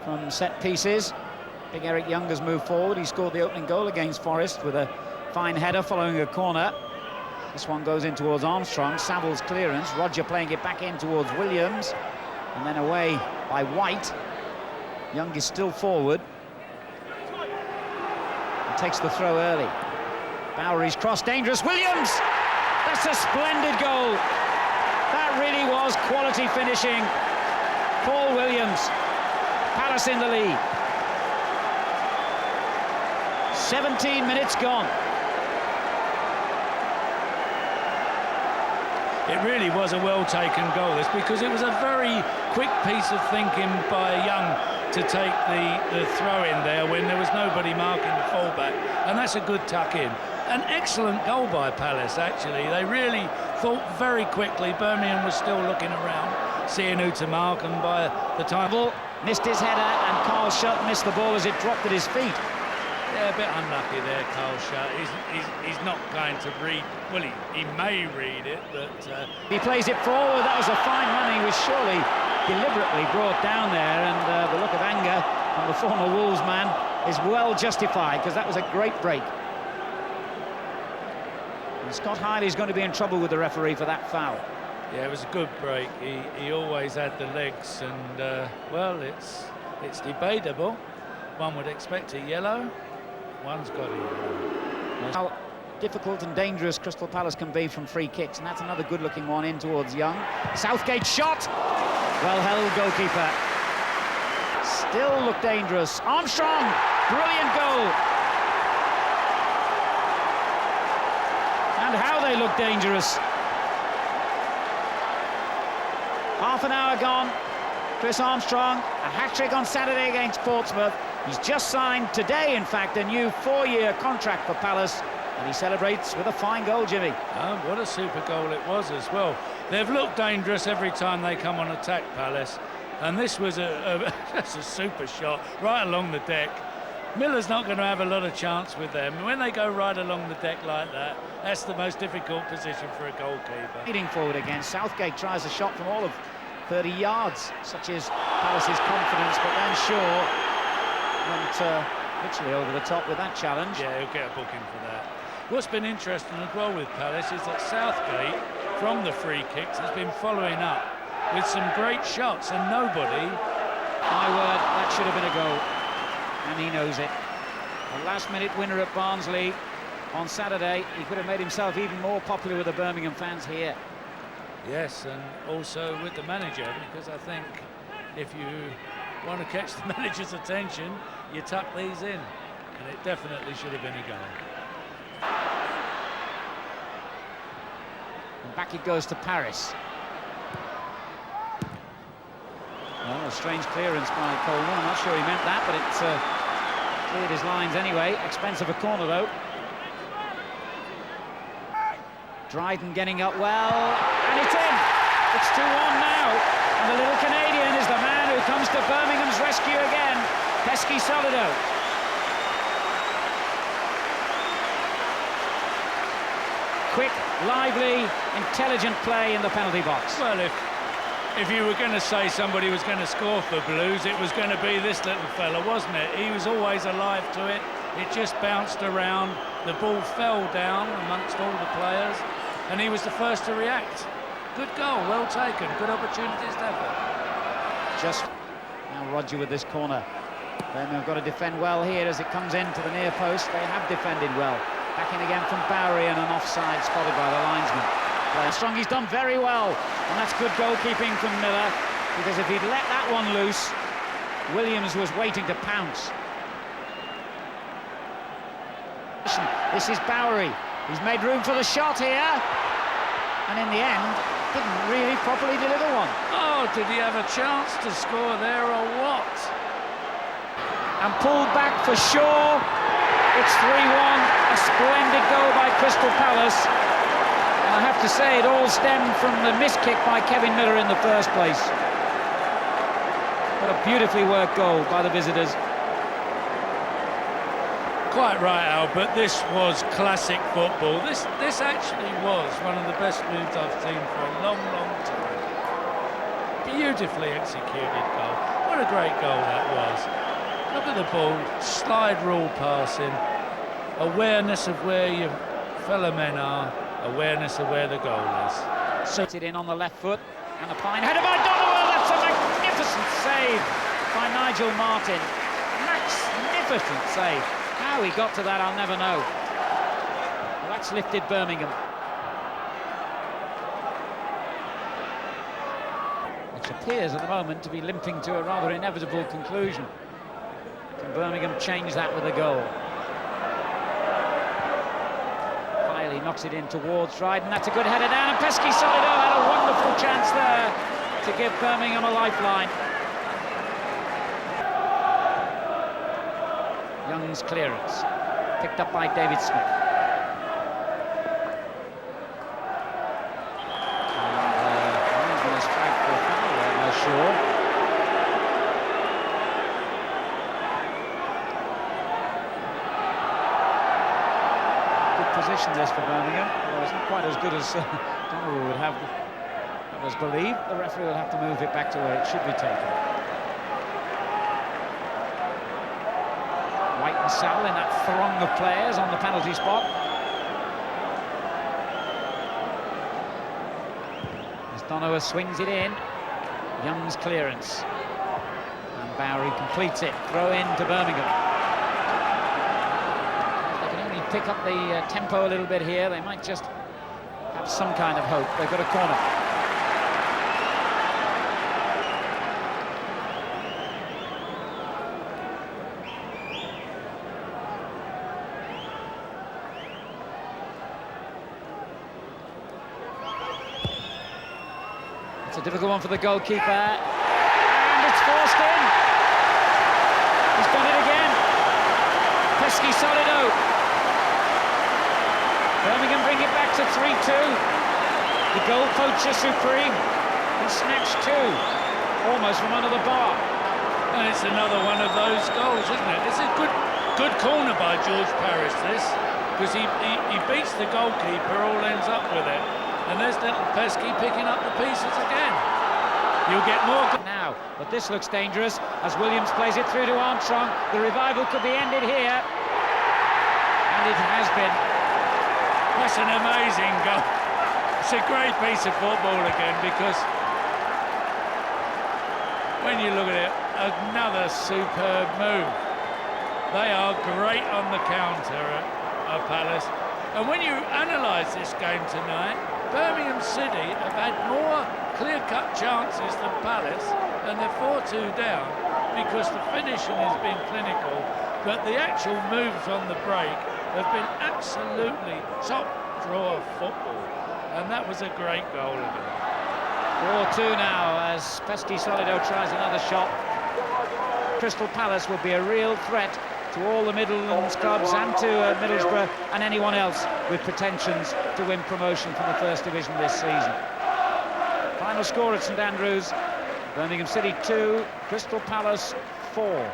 from set pieces. Big Eric Young has moved forward. He scored the opening goal against Forest with a fine header following a corner. This one goes in towards Armstrong. Saville's clearance. Roger playing it back in towards Williams. And then away by White. Young is still forward. And takes the throw early. Bowery's cross, dangerous. Williams! That's a splendid goal. That really was quality finishing. Paul Williams. Palace in the lead. 17 minutes gone. It really was a well-taken goal, this, because it was a very quick piece of thinking by Young to take the throw in there when there was nobody marking the fullback, and that's a good tuck in. An excellent goal by Palace, actually. They really thought very quickly. Birmingham was still looking around, seeing who to mark, and by the time... Missed his header, and Carl Shutt missed the ball as it dropped at his feet. Yeah, a bit unlucky there, Carl Shutt. He's not going to read... Well, he may read it, but... He plays it forward. That was a fine run. He was surely deliberately brought down there, and the look of anger from the former Wolves man is well justified, because that was a great break. And Scott Hiley's going to be in trouble with the referee for that foul. Yeah, it was a good break. He always had the legs, and, well, it's debatable. One would expect a yellow. One's got a yellow. How difficult and dangerous Crystal Palace can be from free kicks, and that's another good-looking one in towards Young. Southgate shot! Well-held goalkeeper. Still look dangerous. Armstrong! Brilliant goal! And how they look dangerous. Half an hour gone. Chris Armstrong, a hat-trick on Saturday against Portsmouth. He's just signed today, in fact, a new 4-year contract for Palace, and he celebrates with a fine goal, Jimmy. Oh, what a super goal it was as well. They've looked dangerous every time they come on attack, Palace, and this was that's a super shot right along the deck. Miller's not going to have a lot of chance with them. When they go right along the deck like that, that's the most difficult position for a goalkeeper. Leading forward again, Southgate tries a shot from all of 30 yards. Such is Palace's confidence, but then Shaw went literally over the top with that challenge. Yeah, he'll get a booking for that. What's been interesting as well with Palace is that Southgate, from the free kicks, has been following up with some great shots, and nobody... My word, that should have been a goal, and he knows it. A last-minute winner at Barnsley on Saturday. He could have made himself even more popular with the Birmingham fans here. Yes, and also with the manager, because I think if you want to catch the manager's attention, you tuck these in, and it definitely should have been a goal. And back it goes to Paris. Well, a strange clearance by Coleman. I'm not sure he meant that, but it cleared his lines anyway. Expense of a corner, though. Dryden getting up well, and it's in! It's 2-1 now, and the little Canadian is the man who comes to Birmingham's rescue again, Pesky Solido. Quick, lively, intelligent play in the penalty box. Well, if you were going to say somebody was going to score for Blues, it was going to be this little fella, wasn't it? He was always alive to it. It just bounced around. The ball fell down amongst all the players, and he was the first to react. Good goal, well taken, good opportunities to effort. Just now Roger with this corner. Then they've got to defend well here as it comes into the near post. They have defended well. Back in again from Bowery, and an offside spotted by the linesman. Strong, he's done very well, and that's good goalkeeping from Miller, because if he'd let that one loose, Williams was waiting to pounce. This is Bowery. He's made room for the shot here, and in the end, didn't really properly deliver one. Oh, did he have a chance to score there or what? And pulled back for Shaw. It's 3-1, a splendid goal by Crystal Palace. And I have to say, it all stemmed from the miss kick by Kevin Miller in the first place. What a beautifully worked goal by the visitors. Quite right, Albert. This was classic football. This actually was one of the best moves I've seen for a long, long time. Beautifully executed goal. What a great goal that was. Look at the ball, slide rule passing, awareness of where your fellow men are, awareness of where the goal is. So it in on the left foot, and a fine header by Donald. That's a magnificent save by Nigel Martin. Magnificent save. How he got to that, I'll never know. Well, that's lifted Birmingham, which appears at the moment to be limping to a rather inevitable conclusion. Can Birmingham change that with a goal? He knocks it in towards Dryden. That's a good header down, and Pesky Solido had a wonderful chance there to give Birmingham a lifeline. Young's clearance, picked up by David Smith. And he's going to strike for a foul there, no sure. Position this for Birmingham. Well, it's not quite as good as Donald would have us believe. The referee will have to move it back to where it should be taken. White and Sowell in that throng of players on the penalty spot. As Donoghue swings it in, Young's clearance, and Bowery completes it. Throw in to Birmingham. Pick up the tempo a little bit here. They might just have some kind of hope. They've got a corner. It's a difficult one for the goalkeeper, and it's forced in. He's done it again. Pesky Solido. Birmingham bring it back to 3-2. The goal poacher supreme. He snatched two, almost from under the bar. And it's another one of those goals, isn't it? It's a good corner by George Parris, this, because he beats the goalkeeper, all ends up with it. And there's little Pesky picking up the pieces again. You'll get more now, but this looks dangerous as Williams plays it through to Armstrong. The revival could be ended here, and it has been. That's an amazing goal. It's a great piece of football again, because when you look at it, another superb move. They are great on the counter at Palace. And when you analyse this game tonight, Birmingham City have had more clear-cut chances than Palace, and they're 4-2 down because the finishing has been clinical, but the actual moves on the break have been absolutely top draw of football, and that was a great goal again. 4-2 now as Pesky Solido tries another shot. Crystal Palace will be a real threat to all the Midlands clubs and to Middlesbrough and anyone else with pretensions to win promotion from the First Division this season. Final score at St Andrews: Birmingham City 2, Crystal Palace 4.